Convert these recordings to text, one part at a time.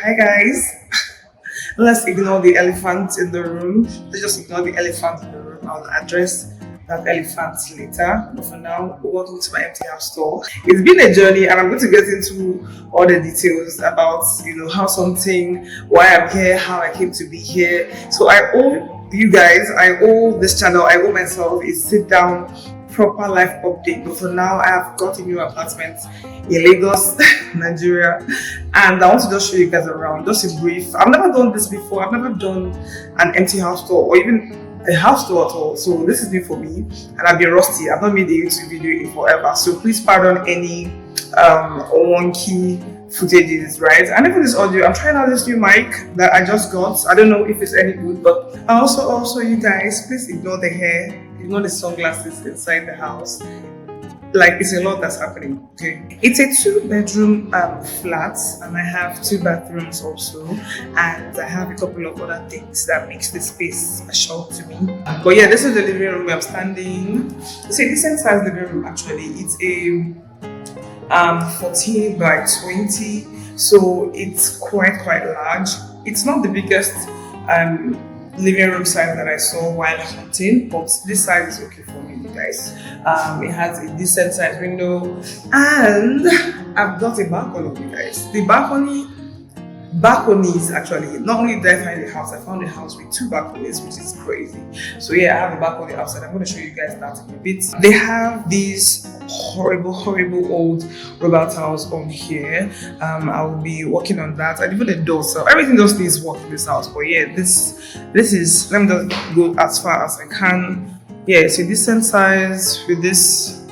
Hi guys. Let's ignore the elephant in the room. Let's just ignore the elephant in the room. I'll address that elephant later. But for now, welcome to my empty house store. It's been a journey, and I'm going to get into all the details about how something, why I'm here, how I came to be here. So I owe you guys, I owe this channel, I owe myself a sit down proper life update. But for now, I have got a new apartment in Lagos, Nigeria, and I want to just show you guys around, just in brief. I've never done this before. I've never done an empty house tour or even a house tour at all. So this is new for me, and I've been rusty. I've not made a YouTube video in forever, so please pardon any wonky footages, right? And even this audio, I'm trying out this new mic that I just got. I don't know if it's any good, but also you guys, please ignore the hair, ignore the sunglasses inside the house. Like, it's a lot that's happening. Okay, it's a 2-bedroom flat, and I have 2 bathrooms also, and I have a couple of other things that makes this space special to me. But yeah, this is the living room where I'm standing. It's a decent sized living room actually. It's a 14 by 20, so it's quite large. It's not the biggest living room size that I saw while hunting, but this size is okay for me, you guys. It has a decent sized window, and I've got a balcony, you guys. The balconies actually, not only did I find a house, I found a house with 2 balconies, which is crazy. So yeah, I have a balcony outside. I'm going to show you guys that in a bit. They have these horrible old rubber tiles on here. I will be working on that, and even the door, so everything just needs work in this house. But yeah, this is, let me just go as far as I can. Yeah, it's a decent size with this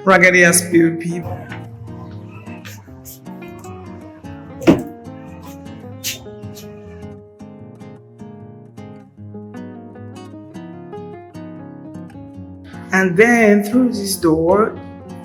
raggedy ass POP. And then through this door,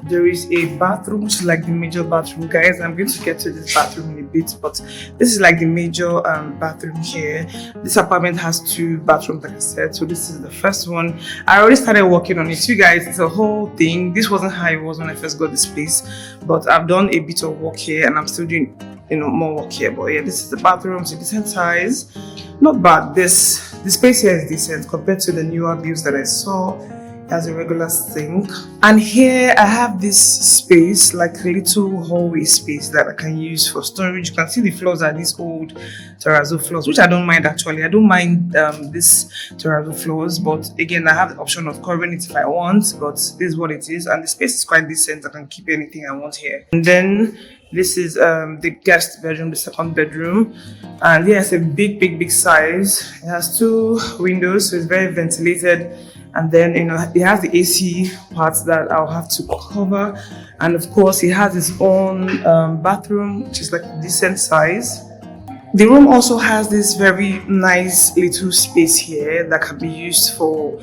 there is a bathroom, which is like the major bathroom, guys. I'm going to get to this bathroom in a bit, but this is like the major bathroom here. This apartment has 2 bathrooms, like I said. So this is the first one. I already started working on it, you guys. It's a whole thing. This wasn't how it was when I first got this place, but I've done a bit of work here, and I'm still doing more work here. But yeah, this is the bathroom. It's a decent size, not bad. The space here is decent compared to the newer views that I saw. As a regular sink, and here I have this space, like a little hallway space that I can use for storage. You can see the floors are these old terrazzo floors, which I don't mind actually. I don't mind this terrazzo floors, but again, I have the option of covering it if I want, but this is what it is, and the space is quite decent. I can keep anything I want here. And then this is the guest bedroom, the second bedroom, and yeah, it's a big size. It has 2 windows, so it's very ventilated. And then, it has the AC parts that I'll have to cover. And of course, it has its own bathroom, which is like a decent size. The room also has this very nice little space here that can be used for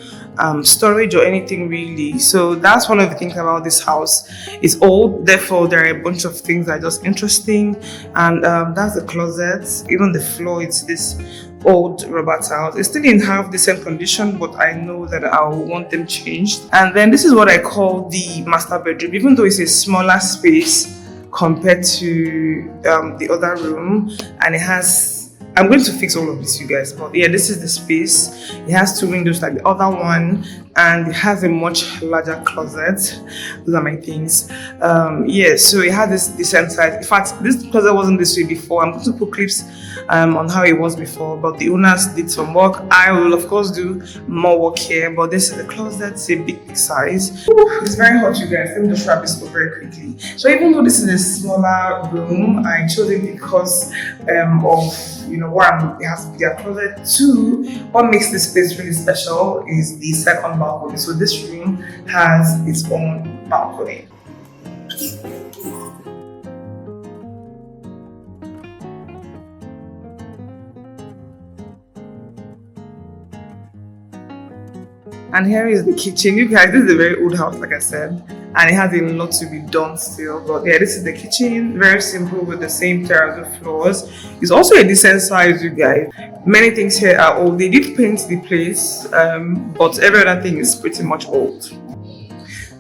storage or anything really. So that's one of the things about this house. It's old, therefore there are a bunch of things that are just interesting. And that's the closet. Even the floor, it's this old rubber tiles. It's still in half decent condition, but I know that I'll want them changed. And then this is what I call the master bedroom, even though it's a smaller space compared to the other room, and it has, I'm going to fix all of this, you guys, but yeah, this is the space. It has 2 windows like the other one, and it has a much larger closet. Those are my things. Yeah, so it has this decent size. In fact, this closet wasn't this way before. I'm going to put clips on how it was before, but the owners did some work. I will of course do more work here, but this is the closet. It's a big size. It's very hot, you guys. Let me just wrap this up very quickly. So even though this is a smaller room, I chose it because of one, it has a bigger closet. 2, what makes this space really special is the second balcony. So this room has its own balcony. And here is the kitchen. You guys, this is a very old house, like I said, and it has a lot to be done still. But yeah, this is the kitchen. Very simple with the same terrazzo floors. It's also a decent size, you guys. Many things here are old. They did paint the place, but every other thing is pretty much old.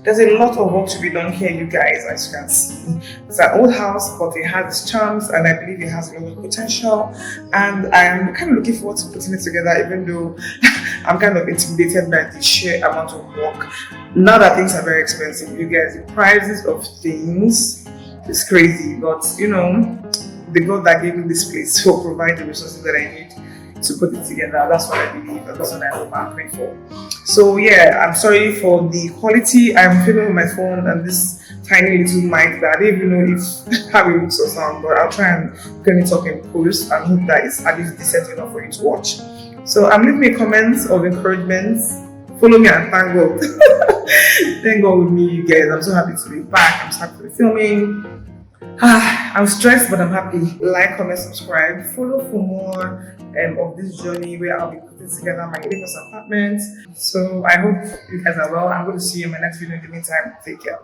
There's a lot of work to be done here, you guys, as you can see. It's an old house, but it has its charms, and I believe it has a lot of potential. And I am kind of looking forward to putting it together, even though I'm kind of intimidated by the sheer amount of work. Now that things are very expensive, you guys, the prices of things is crazy. But the God that gave me this place will provide the resources that I need to put it together. That's what I believe, and that's what I hope and pray for. So yeah, I'm sorry for the quality. I'm filming with my phone and this tiny little mic that I don't even know if how it looks or sound, but I'll try and clean it up in post and hope that it's at least decent enough for you to watch. So I'm leaving me comments of encouragement. Follow me and thank God. Thank God with me, you guys. I'm so happy to be back. I'm so happy to be filming. I'm stressed, but I'm happy. Like, comment, subscribe, follow for more of this journey where I'll be putting together my neighbor's apartment. So I hope you guys are well. I'm going to see you in my next video. In the meantime, take care.